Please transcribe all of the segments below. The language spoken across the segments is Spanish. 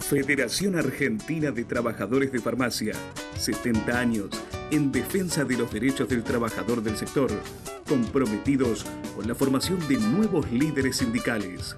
Federación Argentina de Trabajadores de Farmacia, 70 años en defensa de los derechos del trabajador del sector, comprometidos con la formación de nuevos líderes sindicales.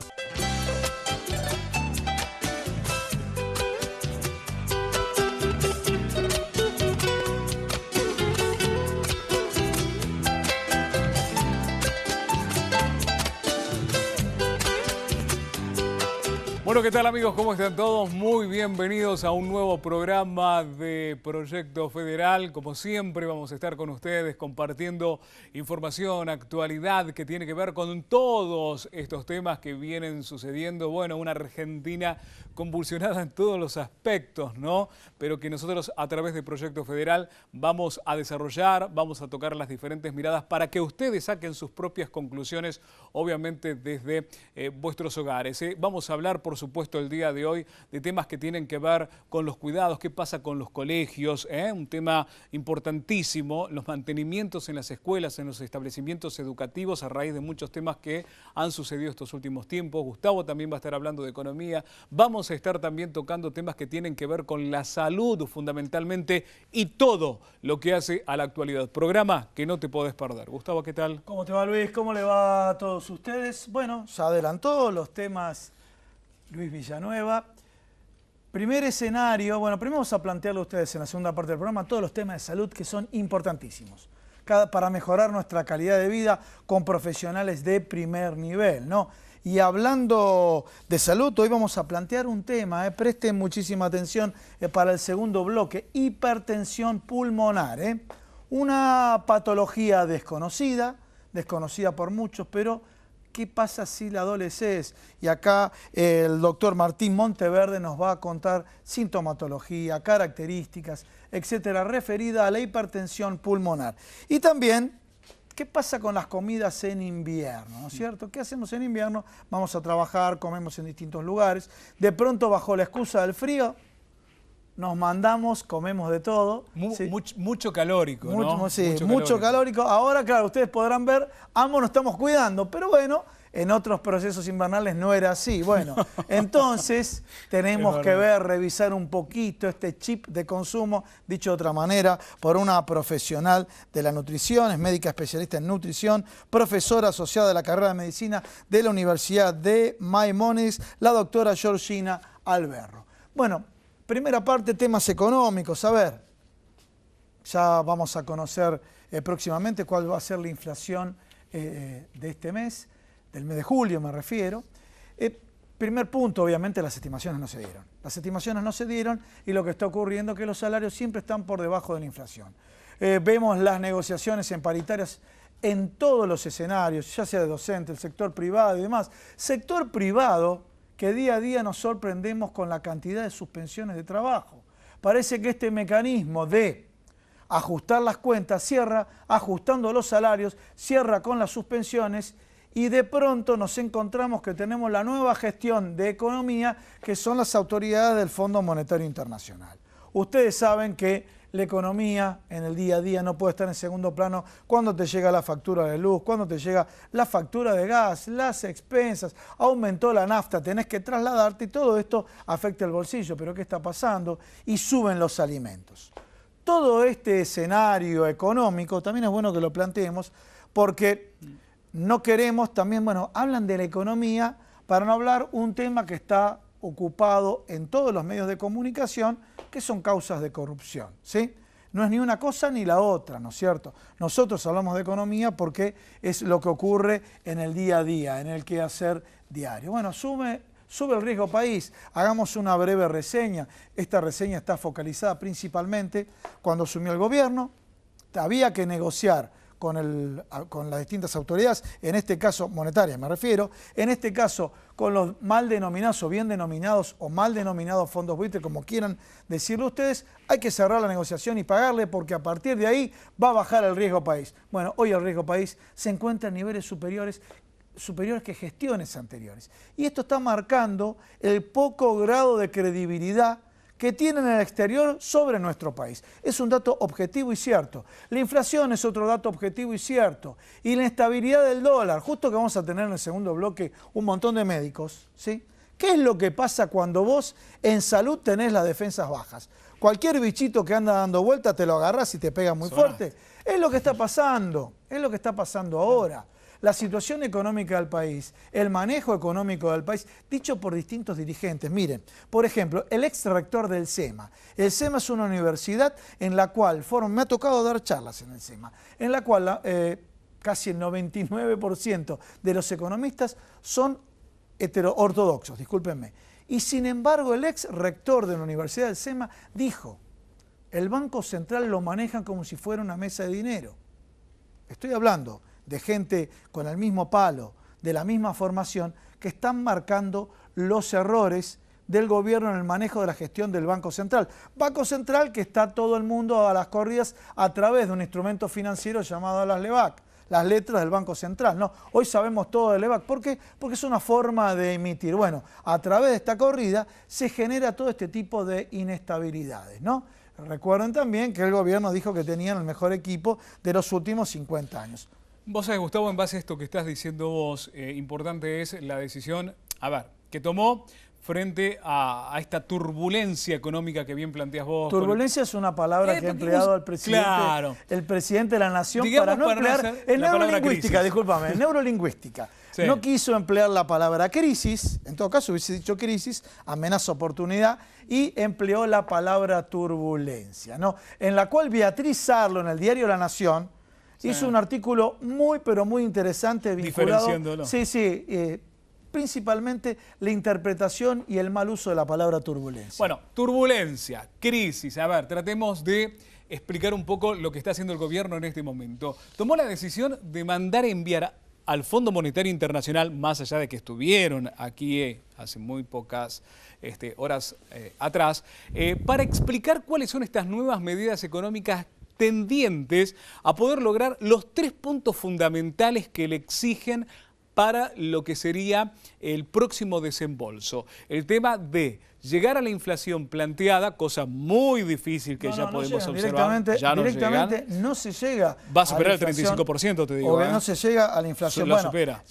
Bueno, ¿qué tal amigos? ¿Cómo están todos? Muy bienvenidos a un nuevo programa de Proyecto Federal. Como siempre vamos a estar con ustedes compartiendo información, actualidad que tiene que ver con todos estos temas que vienen sucediendo. Bueno, una Argentina convulsionada en todos los aspectos, ¿no? Pero que nosotros a través de Proyecto Federal vamos a desarrollar, vamos a tocar las diferentes miradas para que ustedes saquen sus propias conclusiones, obviamente desde vuestros hogares. Vamos a hablar, por supuesto, el día de hoy de temas que tienen que ver con los cuidados, qué pasa con los colegios, un tema importantísimo, los mantenimientos en las escuelas, en los establecimientos educativos a raíz de muchos temas que han sucedido estos últimos tiempos. Gustavo también va a estar hablando de economía, vamos a estar también tocando temas que tienen que ver con la salud fundamentalmente y todo lo que hace a la actualidad. Programa que no te podés perder. Gustavo, ¿qué tal? ¿Cómo te va, Luis? ¿Cómo le va a todos ustedes? Bueno, ya adelantó los temas Luis Villanueva. Primer escenario, bueno, primero vamos a plantearle a ustedes en la segunda parte del programa todos los temas de salud que son importantísimos para mejorar nuestra calidad de vida con profesionales de primer nivel, ¿no? Y hablando de salud, hoy vamos a plantear un tema, presten muchísima atención para el segundo bloque, hipertensión pulmonar, una patología desconocida por muchos, pero ¿qué pasa si la adoleces? Y acá el doctor Martín Monteverde nos va a contar sintomatología, características, etcétera, referida a la hipertensión pulmonar. Y también, ¿qué pasa con las comidas en invierno? ¿No es cierto? ¿Qué hacemos en invierno? Vamos a trabajar, comemos en distintos lugares. De pronto, bajo la excusa del frío, nos mandamos, comemos de todo. Sí. Mucho calórico, ¿no? Sí, mucho calórico. Ahora, claro, ustedes podrán ver, ambos nos estamos cuidando, pero bueno, en otros procesos invernales no era así. Bueno, entonces tenemos que revisar un poquito este chip de consumo, dicho de otra manera, por una profesional de la nutrición, es médica especialista en nutrición, profesora asociada de la carrera de medicina de la Universidad de Maimonides, la doctora Georgina Alberro. Bueno, primera parte, temas económicos. A ver, ya vamos a conocer próximamente cuál va a ser la inflación de este mes, del mes de julio me refiero. Primer punto, obviamente las estimaciones no se dieron. Las estimaciones no se dieron y lo que está ocurriendo es que los salarios siempre están por debajo de la inflación. Vemos las negociaciones en paritarias en todos los escenarios, ya sea de docente, el sector privado y demás. Sector privado que día a día nos sorprendemos con la cantidad de suspensiones de trabajo. Parece que este mecanismo de ajustar las cuentas cierra ajustando los salarios, cierra con las suspensiones y de pronto nos encontramos que tenemos la nueva gestión de economía que son las autoridades del Fondo Monetario Internacional. Ustedes saben que la economía en el día a día no puede estar en segundo plano cuando te llega la factura de luz, cuando te llega la factura de gas, las expensas, aumentó la nafta, tenés que trasladarte y todo esto afecta el bolsillo. ¿Pero qué está pasando? Y suben los alimentos. Todo este escenario económico también es bueno que lo planteemos porque no queremos también, bueno, hablan de la economía para no hablar un tema que está ocupado en todos los medios de comunicación, que son causas de corrupción, ¿sí? No es ni una cosa ni la otra, ¿no es cierto? Nosotros hablamos de economía porque es lo que ocurre en el día a día, en el quehacer diario. Bueno, sube el riesgo país. Hagamos una breve reseña. Esta reseña está focalizada principalmente cuando asumió el gobierno. Había que negociar con las distintas autoridades, en este caso monetarias me refiero, en este caso con los mal denominados o bien denominados o mal denominados fondos buitre, como quieran decirlo ustedes, hay que cerrar la negociación y pagarle porque a partir de ahí va a bajar el riesgo país. Bueno, hoy el riesgo país se encuentra en niveles superiores que gestiones anteriores. Y esto está marcando el poco grado de credibilidad que tienen en el exterior sobre nuestro país. Es un dato objetivo y cierto. La inflación es otro dato objetivo y cierto. Y la inestabilidad del dólar, justo que vamos a tener en el segundo bloque un montón de médicos, ¿sí?, ¿Qué es lo que pasa cuando vos en salud tenés las defensas bajas? Cualquier bichito que anda dando vuelta te lo agarrás y te pega muy fuerte. Es lo que está pasando, es lo que está pasando ahora. La situación económica del país, el manejo económico del país, dicho por distintos dirigentes. Miren, por ejemplo, el ex rector del SEMA. El SEMA es una universidad en la cual, me ha tocado dar charlas en el SEMA, en la cual casi el 99% de los economistas son ortodoxos, discúlpenme. Y sin embargo, el ex rector de la Universidad del SEMA dijo, el Banco Central lo manejan como si fuera una mesa de dinero. Estoy hablando de gente con el mismo palo, de la misma formación, que están marcando los errores del gobierno en el manejo de la gestión del Banco Central. Banco Central que está todo el mundo a las corridas a través de un instrumento financiero llamado las LEBAC, las letras del Banco Central, ¿no? Hoy sabemos todo del LEBAC. ¿Por qué? Porque es una forma de emitir. Bueno, a través de esta corrida se genera todo este tipo de inestabilidades, ¿no? Recuerden también que el gobierno dijo que tenían el mejor equipo de los últimos 50 años. Vos sabés, Gustavo, en base a esto que estás diciendo vos, importante es la decisión, que tomó frente a esta turbulencia económica que bien planteas vos. Turbulencia es una palabra que ha empleado el presidente de la Nación, digamos, para no emplear en neurolingüística, discúlpame, en neurolingüística. Sí. No quiso emplear la palabra crisis, en todo caso hubiese dicho crisis, amenaza, oportunidad, y empleó la palabra turbulencia, ¿no? En la cual Beatriz Sarlo, en el diario La Nación, hizo un artículo muy, pero muy interesante vinculado. Diferenciándolo. Sí, principalmente la interpretación y el mal uso de la palabra turbulencia. Bueno, turbulencia, crisis. Tratemos de explicar un poco lo que está haciendo el gobierno en este momento. Tomó la decisión de mandar enviar al Fondo Monetario Internacional, más allá de que estuvieron aquí hace muy pocas horas atrás, para explicar cuáles son estas nuevas medidas económicas tendientes a poder lograr los 3 puntos fundamentales que le exigen para lo que sería el próximo desembolso. El tema de llegar a la inflación planteada, cosa muy difícil que ya podemos observar. Directamente no se llega. Va a superar el 35%, te digo. O no se llega a la inflación. Lo supera.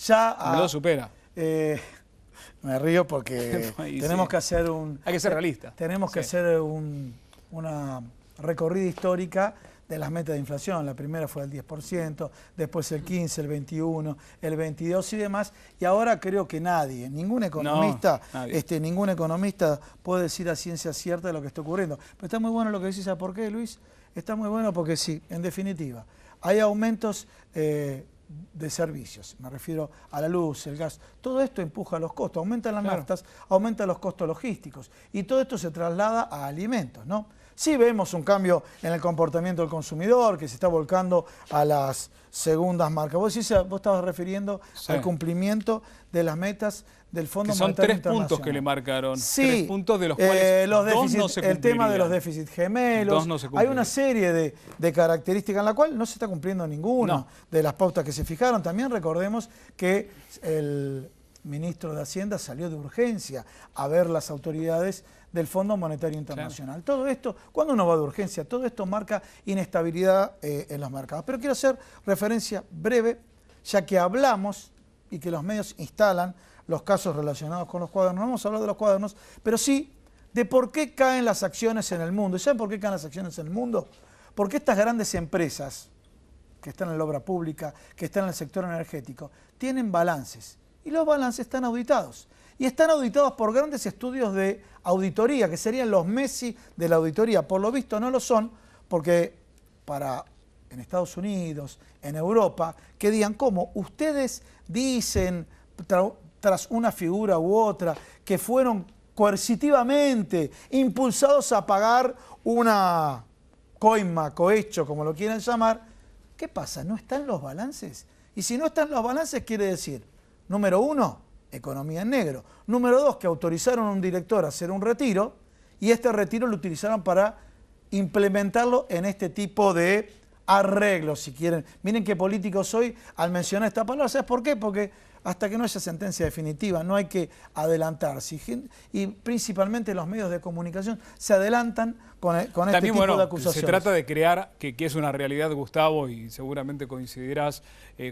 Lo supera. Me río porque tenemos que hacer un... Hay que ser realista. Tenemos que hacer una recorrida histórica de las metas de inflación. La primera fue el 10%, después el 15%, el 21%, el 22% y demás. Y ahora creo que ningún economista puede decir a ciencia cierta lo que está ocurriendo. Pero está muy bueno lo que decís. ¿Sabes por qué, Luis? Está muy bueno porque sí, en definitiva, hay aumentos de servicios. Me refiero a la luz, el gas. Todo esto empuja los costos, aumentan las naftas, aumentan los costos logísticos. Y todo esto se traslada a alimentos, ¿no? Sí vemos un cambio en el comportamiento del consumidor, que se está volcando a las segundas marcas. Vos estabas refiriendo al cumplimiento de las metas del Fondo Monetario Internacional. Son 3 puntos que le marcaron. 3 puntos de los cuales dos no se cumplirían. El tema de los déficits gemelos. Hay una serie de características en la cual no se está cumpliendo ninguna de las pautas que se fijaron. También recordemos que el ministro de Hacienda salió de urgencia a ver las autoridades del Fondo Monetario Internacional. Todo esto, cuando uno va de urgencia, todo esto marca inestabilidad en los mercados. Pero quiero hacer referencia breve, ya que hablamos y que los medios instalan los casos relacionados con los cuadernos. No vamos a hablar de los cuadernos, pero sí de por qué caen las acciones en el mundo. ¿Y saben por qué caen las acciones en el mundo? Porque estas grandes empresas que están en la obra pública, que están en el sector energético, tienen balances. Y los balances están auditados. Y están auditados por grandes estudios de auditoría, que serían los Messi de la auditoría. Por lo visto no lo son, porque en Estados Unidos, en Europa, que digan cómo ustedes dicen, tras una figura u otra, que fueron coercitivamente impulsados a pagar una coima, cohecho, como lo quieran llamar. ¿Qué pasa? ¿No están los balances? Y si no están los balances, quiere decir, número 1, economía en negro. Número 2, que autorizaron a un director a hacer un retiro y este retiro lo utilizaron para implementarlo en este tipo de arreglos, si quieren. Miren qué político soy al mencionar esta palabra. ¿Sabes por qué? Porque hasta que no haya sentencia definitiva, no hay que adelantarse. Y principalmente los medios de comunicación se adelantan con este tipo de acusaciones. Se trata de crear, que es una realidad, Gustavo, y seguramente coincidirás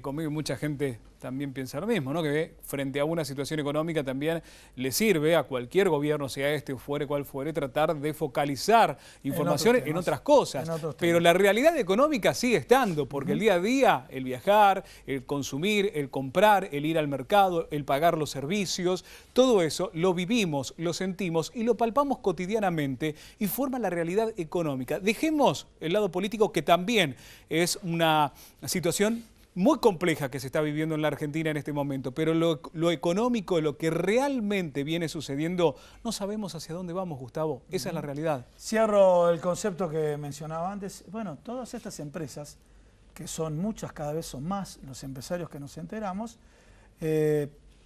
conmigo, y mucha gente también piensa lo mismo, ¿no? Que frente a una situación económica también le sirve a cualquier gobierno, sea este o fuere cual fuere, tratar de focalizar información en otras cosas. Pero la realidad económica sigue estando, porque el día a día, el viajar, el consumir, el comprar, el ir al mercado, el pagar los servicios, todo eso lo vivimos, lo sentimos y lo palpamos cotidianamente y forma la realidad económica. Dejemos el lado político, que también es una situación muy compleja que se está viviendo en la Argentina en este momento, pero lo económico, lo que realmente viene sucediendo, no sabemos hacia dónde vamos, Gustavo. Esa es la realidad. Cierro el concepto que mencionaba antes. Bueno, todas estas empresas, que son muchas, cada vez son más, los empresarios que nos enteramos,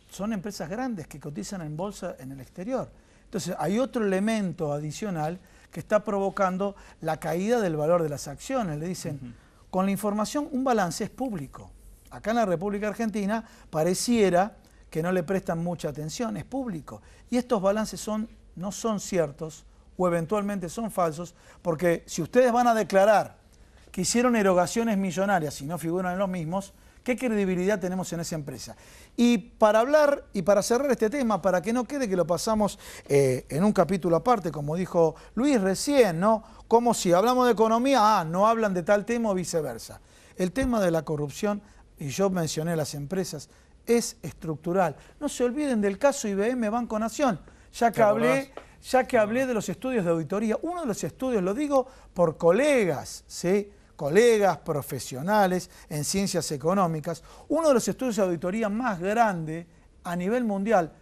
son empresas grandes que cotizan en bolsa en el exterior. Entonces, hay otro elemento adicional que está provocando la caída del valor de las acciones. Le dicen, con la información, un balance es público. Acá en la República Argentina pareciera que no le prestan mucha atención, es público. Y estos balances no son ciertos o eventualmente son falsos, porque si ustedes van a declarar que hicieron erogaciones millonarias y no figuran en los mismos, ¿qué credibilidad tenemos en esa empresa? Y para hablar y para cerrar este tema, para que no quede que lo pasamos en un capítulo aparte, como dijo Luis recién, ¿no? Como si hablamos de economía, no hablan de tal tema o viceversa. El tema de la corrupción, y yo mencioné las empresas, es estructural. No se olviden del caso IBM Banco Nación, ya que hablé de los estudios de auditoría. Uno de los estudios, lo digo por colegas, ¿sí? Colegas profesionales en ciencias económicas, uno de los estudios de auditoría más grande a nivel mundial,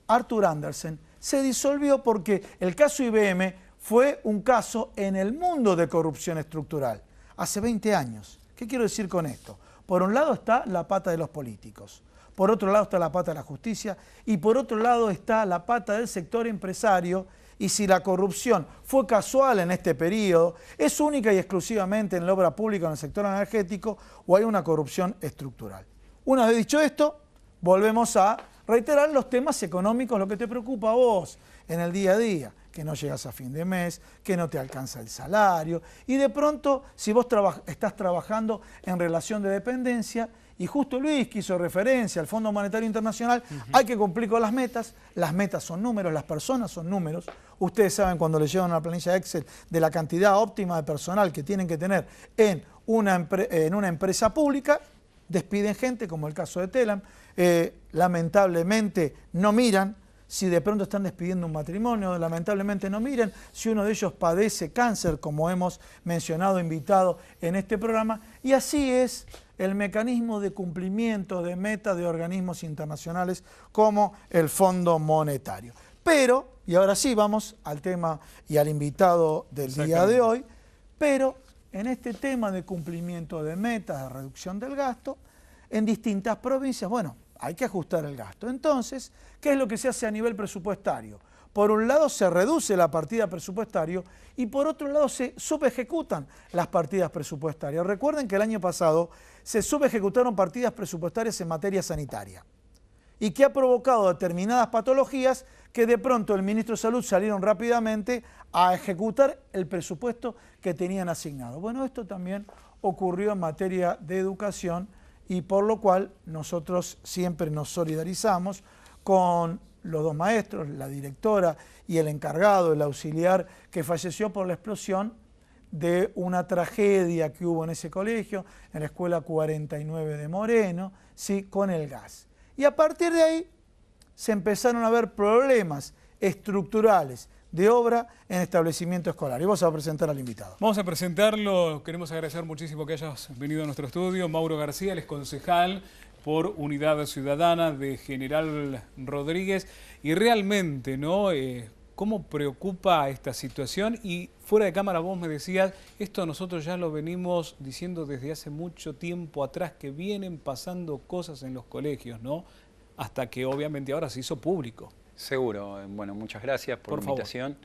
Arthur Andersen, se disolvió porque el caso IBM fue un caso en el mundo de corrupción estructural, hace 20 años. ¿Qué quiero decir con esto? Por un lado está la pata de los políticos, por otro lado está la pata de la justicia y por otro lado está la pata del sector empresario. Y si la corrupción fue casual en este periodo, es única y exclusivamente en la obra pública o en el sector energético, o hay una corrupción estructural. Una vez dicho esto, volvemos a reiterar los temas económicos, lo que te preocupa a vos en el día a día, que no llegas a fin de mes, que no te alcanza el salario, y de pronto, si vos estás trabajando en relación de dependencia, y justo Luis que hizo referencia al Fondo Monetario Internacional, hay que cumplir con las metas son números, las personas son números. Ustedes saben cuando les llevan una planilla Excel de la cantidad óptima de personal que tienen que tener en una empresa pública, despiden gente, como el caso de Telam, lamentablemente no miran si de pronto están despidiendo un matrimonio, lamentablemente no miran si uno de ellos padece cáncer, como hemos mencionado, invitado en este programa, y así es el mecanismo de cumplimiento de metas de organismos internacionales como el Fondo Monetario. Pero, y ahora sí vamos al tema y al invitado del día de hoy, pero en este tema de cumplimiento de metas, de reducción del gasto, en distintas provincias, bueno, hay que ajustar el gasto. Entonces, ¿qué es lo que se hace a nivel presupuestario? Por un lado se reduce la partida presupuestaria y por otro lado se subejecutan las partidas presupuestarias. Recuerden que el año pasado se subejecutaron partidas presupuestarias en materia sanitaria y que ha provocado determinadas patologías que de pronto el ministro de Salud salieron rápidamente a ejecutar el presupuesto que tenían asignado. Bueno, esto también ocurrió en materia de educación y por lo cual nosotros siempre nos solidarizamos con los dos maestros, la directora y el encargado, el auxiliar que falleció por la explosión de una tragedia que hubo en ese colegio, en la escuela 49 de Moreno, ¿sí? Con el gas. Y a partir de ahí se empezaron a ver problemas estructurales de obra en establecimiento escolar. Y vamos a presentar al invitado. Vamos a presentarlo. Queremos agradecer muchísimo que hayas venido a nuestro estudio. Mauro García, él es concejal por Unidad Ciudadana de General Rodríguez. Y realmente, ¿no? ¿Cómo preocupa esta situación? Y fuera de cámara vos me decías, esto nosotros ya lo venimos diciendo desde hace mucho tiempo atrás, que vienen pasando cosas en los colegios, ¿no? Hasta que obviamente ahora se hizo público. Seguro. Bueno, muchas gracias por la invitación.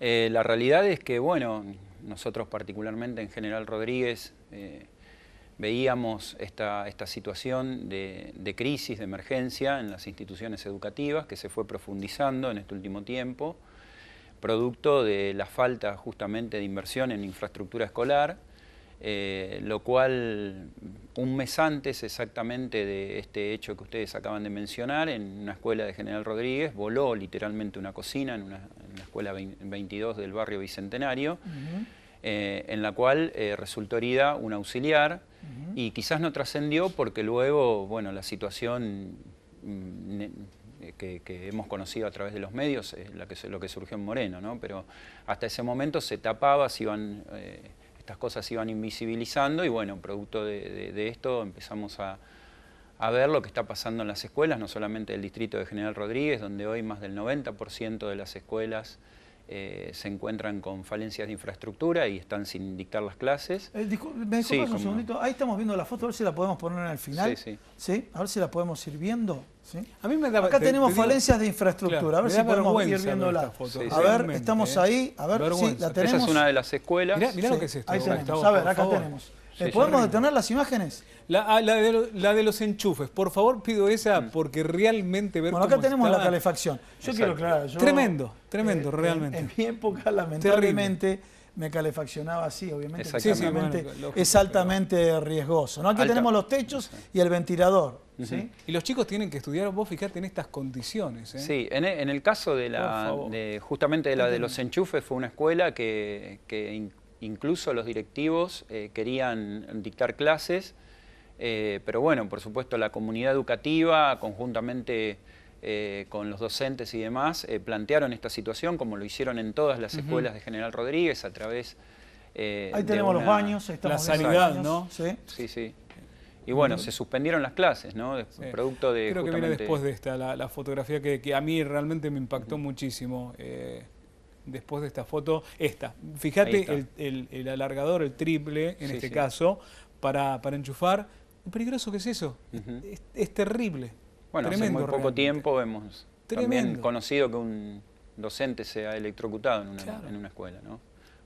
La realidad es que, bueno, nosotros particularmente en General Rodríguez veíamos esta situación de crisis, de emergencia en las instituciones educativas que se fue profundizando en este último tiempo, producto de la falta justamente de inversión en infraestructura escolar, lo cual un mes antes exactamente de este hecho que ustedes acaban de mencionar, en una escuela de General Rodríguez, voló literalmente una cocina en la escuela 22 del barrio Bicentenario, en la cual resultó herida un auxiliar, y quizás no trascendió porque luego, bueno, la situación que hemos conocido a través de los medios es lo que surgió en Moreno, ¿no? Pero hasta ese momento se tapaba, estas cosas se iban invisibilizando, y bueno, producto de esto empezamos a ver lo que está pasando en las escuelas, no solamente del distrito de General Rodríguez, donde hoy más del 90% de las escuelas se encuentran con falencias de infraestructura y están sin dictar las clases. ¿Me disculpas un segundito? Ahí estamos viendo la foto, a ver si la podemos poner al final. Sí. A ver si la podemos ir viendo. ¿Sí? A mí me da, acá tenemos falencias de infraestructura, a ver si podemos ir viéndola. A ver, estamos ahí, a ver si la tenemos. Esa es una de las escuelas. Mirá lo que es esto. Ahí tenemos, a ver, acá tenemos. ¿Podemos detener las imágenes? La de los enchufes, por favor, pido esa porque realmente ver Bueno, acá tenemos la calefacción. Yo quiero aclarar. Tremendo, realmente. En mi época, lamentablemente, me calefaccionaba así, obviamente. Es altamente riesgoso, ¿no? Aquí tenemos los techos y el ventilador. ¿Sí? Y los chicos tienen que estudiar, vos fijate, en estas condiciones. Sí, en el caso justamente de los enchufes, fue una escuela que incluso los directivos querían dictar clases, pero bueno, por supuesto la comunidad educativa, conjuntamente con los docentes y demás, plantearon esta situación, como lo hicieron en todas las escuelas de General Rodríguez, a través ahí tenemos los baños, la sanidad, ¿no? Sí. Y bueno, se suspendieron las clases, ¿no? Producto de Creo que viene después de esta, la fotografía que a mí realmente me impactó muchísimo. Después de esta foto, fíjate el alargador, el triple en este caso, para enchufar. Lo peligroso que es eso, es terrible. Bueno, tremendo, hace muy poco tiempo hemos también conocido que un docente se ha electrocutado en una escuela, ¿no?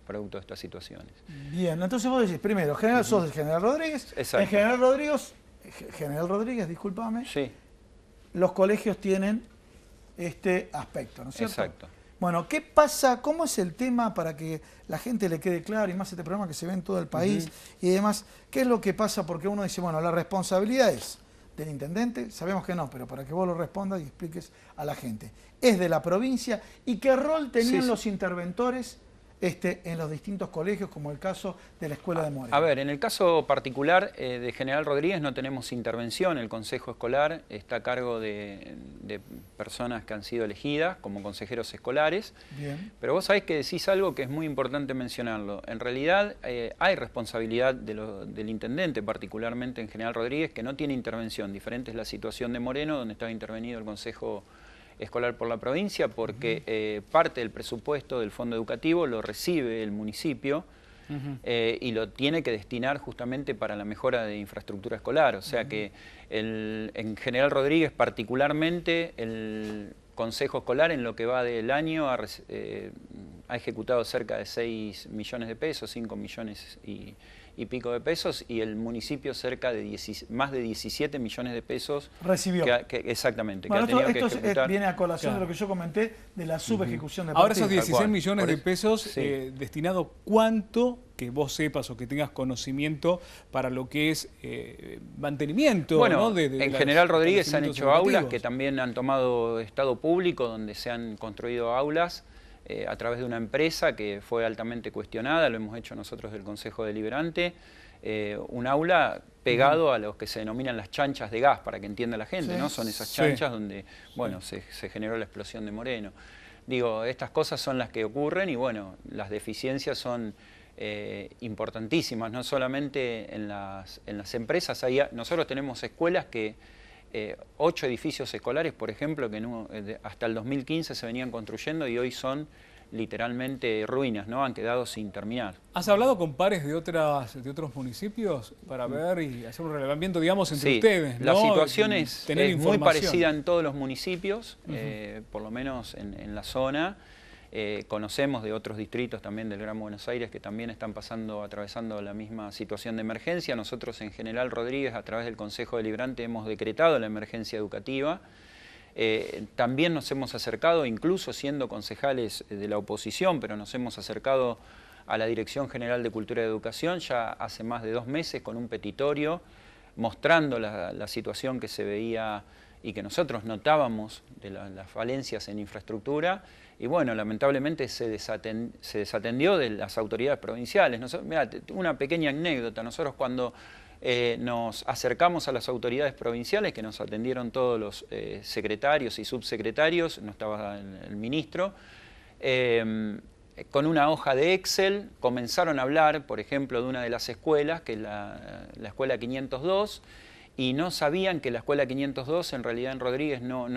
Producto de estas situaciones. Bien, entonces vos decís, primero, sos de General Rodríguez. Exacto. En General Rodríguez, discúlpame, los colegios tienen este aspecto, ¿no es cierto? Exacto. Bueno, ¿qué pasa? ¿Cómo es el tema para que la gente le quede claro, y más este programa que se ve en todo el país y demás? ¿Qué es lo que pasa? Porque uno dice, bueno, la responsabilidad es del intendente, sabemos que no, pero para que vos lo respondas y expliques a la gente. Es de la provincia, ¿y qué rol tenían los interventores en los distintos colegios, como el caso de la Escuela de Moreno? A ver, en el caso particular de General Rodríguez no tenemos intervención. El Consejo Escolar está a cargo de personas que han sido elegidas como consejeros escolares. Bien. Pero vos sabés que decís algo que es muy importante mencionarlo. En realidad hay responsabilidad del intendente, particularmente en General Rodríguez, que no tiene intervención. Diferente es la situación de Moreno, donde estaba intervenido el Consejo Escolar por la provincia, porque parte del presupuesto del fondo educativo lo recibe el municipio y lo tiene que destinar justamente para la mejora de infraestructura escolar. O sea que en General Rodríguez particularmente el Consejo Escolar en lo que va del año ha ejecutado cerca de 6 millones de pesos, 5 millones y pico de pesos, y el municipio cerca de más de 17 millones de pesos recibió. Exactamente. Bueno, que ha tenido que esto ejecutar. Viene a colación de lo que yo comenté de la subejecución de Ahora partidas. esos 16 millones de pesos destinado, ¿cuánto que vos sepas o que tengas conocimiento para lo que es mantenimiento? Bueno, ¿no? en General Rodríguez se han hecho aulas que también han tomado estado público, donde se han construido aulas a través de una empresa que fue altamente cuestionada, lo hemos hecho nosotros del Consejo Deliberante, un aula pegado a lo que se denominan las chanchas de gas, para que entienda la gente, ¿no? Son esas chanchas donde, bueno, se generó la explosión de Moreno. Digo, estas cosas son las que ocurren y, bueno, las deficiencias son importantísimas, no solamente en las empresas. Nosotros tenemos escuelas que 8 edificios escolares, por ejemplo, que hasta el 2015 se venían construyendo y hoy son literalmente ruinas, ¿no? Han quedado sin terminar. ¿Has hablado con pares de otros municipios para ver y hacer un relevamiento, digamos, entre ustedes, ¿no? La situación es muy parecida en todos los municipios, por lo menos en la zona. Conocemos de otros distritos también del Gran Buenos Aires que también están atravesando la misma situación de emergencia. Nosotros en General Rodríguez, a través del Consejo Deliberante, hemos decretado la emergencia educativa. También nos hemos acercado, incluso siendo concejales de la oposición, pero nos hemos acercado a la Dirección General de Cultura y Educación ya hace más de 2 meses con un petitorio mostrando la situación que se veía y que nosotros notábamos de las falencias en infraestructura. Y bueno, lamentablemente se desatendió de las autoridades provinciales. Mirá, una pequeña anécdota, nosotros cuando nos acercamos a las autoridades provinciales, que nos atendieron todos los secretarios y subsecretarios, no estaba el ministro, con una hoja de Excel comenzaron a hablar, por ejemplo, de una de las escuelas, que es la escuela 502, y no sabían que la escuela 502 en realidad en Rodríguez no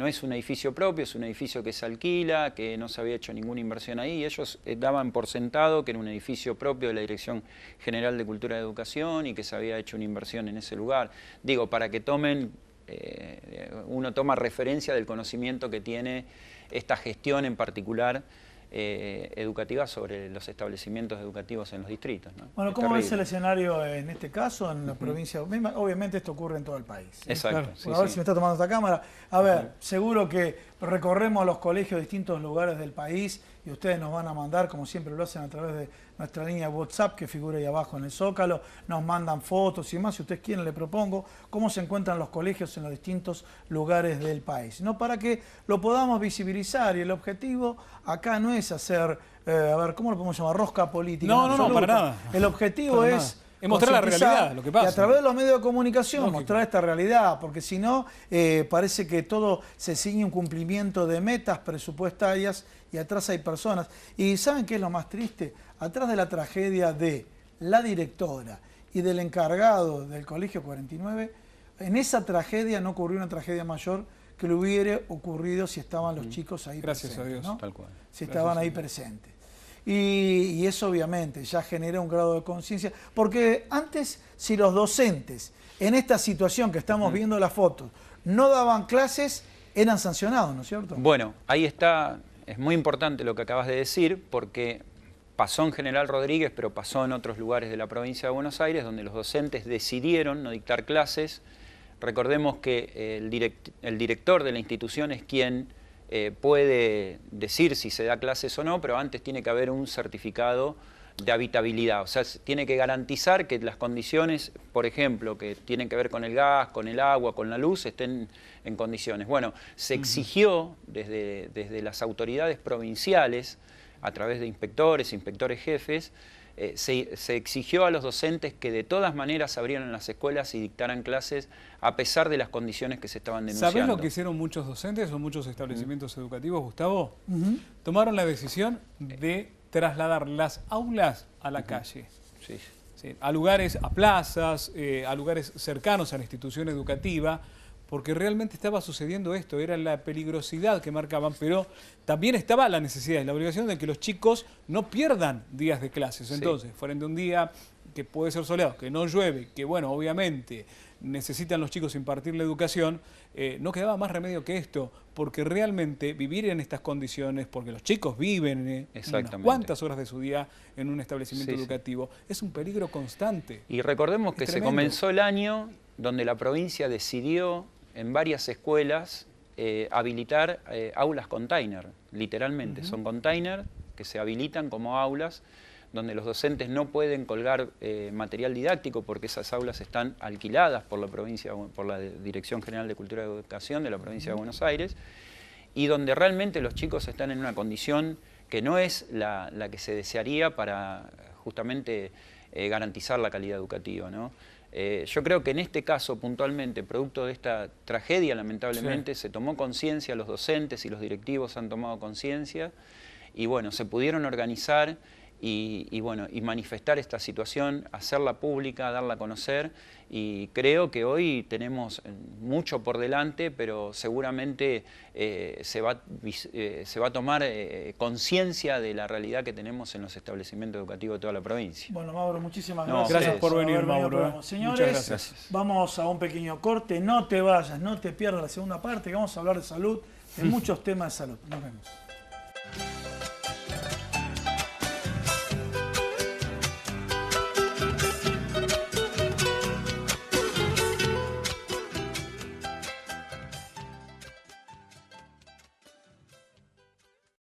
es un edificio propio, es un edificio que se alquila, que no se había hecho ninguna inversión ahí, y ellos daban por sentado que era un edificio propio de la Dirección General de Cultura y Educación y que se había hecho una inversión en ese lugar. Digo, para que uno toma referencia del conocimiento que tiene esta gestión en particular educativa sobre los establecimientos educativos en los distritos, ¿no? Bueno, ¿cómo ves el escenario en este caso, en la provincia? Obviamente esto ocurre en todo el país. Exacto. Claro. Sí, a ver sí. si me está tomando esta cámara. A ver, seguro que recorremos los colegios de distintos lugares del país y ustedes nos van a mandar, como siempre lo hacen a través de nuestra línea WhatsApp que figura ahí abajo en el Zócalo, nos mandan fotos y demás. Si ustedes quieren, le propongo cómo se encuentran los colegios en los distintos lugares del país, ¿no? Para que lo podamos visibilizar, y el objetivo acá no es hacer, a ver, ¿cómo lo podemos llamar? Rosca política. No, para nada. El objetivo es mostrar la realidad, lo que pasa. Y a través de los medios de comunicación mostrar esta realidad, porque si no, parece que todo se ciñe un cumplimiento de metas presupuestarias y atrás hay personas. Y ¿saben qué es lo más triste? Atrás de la tragedia de la directora y del encargado del Colegio 49, en esa tragedia no ocurrió una tragedia mayor que le hubiera ocurrido si estaban los chicos ahí presentes. Gracias a Dios, ¿no? tal cual. Si estaban ahí presentes. Y eso obviamente ya genera un grado de conciencia, porque antes, si los docentes en esta situación que estamos viendo las fotos no daban clases, eran sancionados, ¿no es cierto? Bueno, ahí está, es muy importante lo que acabas de decir, porque pasó en General Rodríguez, pero pasó en otros lugares de la provincia de Buenos Aires, donde los docentes decidieron no dictar clases. Recordemos que el director de la institución es quien puede decir si se da clases o no, pero antes tiene que haber un certificado de habitabilidad. O sea, tiene que garantizar que las condiciones, por ejemplo, que tienen que ver con el gas, con el agua, con la luz, estén en condiciones. Bueno, se exigió desde las autoridades provinciales, a través de inspectores jefes, se exigió a los docentes que de todas maneras abrieran las escuelas y dictaran clases a pesar de las condiciones que se estaban denunciando. ¿Sabés lo que hicieron muchos docentes o muchos establecimientos educativos, Gustavo? Tomaron la decisión de trasladar las aulas a la calle. Sí. Sí, a lugares, a plazas, a lugares cercanos a la institución educativa, porque realmente estaba sucediendo esto, era la peligrosidad que marcaban, pero también estaba la necesidad y la obligación de que los chicos no pierdan días de clases. Entonces, fueran de un día que puede ser soleado, que no llueve, que bueno, obviamente necesitan los chicos impartir la educación, no quedaba más remedio que esto, porque realmente vivir en estas condiciones, porque los chicos viven unas cuantas horas de su día en un establecimiento educativo, es un peligro constante. Y recordemos que se comenzó el año donde la provincia decidió en varias escuelas habilitar aulas container, literalmente. Son container que se habilitan como aulas donde los docentes no pueden colgar material didáctico porque esas aulas están alquiladas por la provincia, por la Dirección General de Cultura y Educación de la provincia de Buenos Aires, y donde realmente los chicos están en una condición que no es la que se desearía para justamente garantizar la calidad educativa, ¿no? Yo creo que en este caso puntualmente, producto de esta tragedia, lamentablemente, se tomó conciencia, los docentes y los directivos han tomado conciencia, y bueno, se pudieron organizar y manifestar esta situación, hacerla pública, darla a conocer, y creo que hoy tenemos mucho por delante, pero seguramente se va a tomar conciencia de la realidad que tenemos en los establecimientos educativos de toda la provincia. Bueno, Mauro, muchísimas gracias. Gracias por venir, Mauro. Señores, muchas gracias. Vamos a un pequeño corte, no te vayas, no te pierdas la segunda parte, que vamos a hablar de salud, de muchos temas de salud. Nos vemos.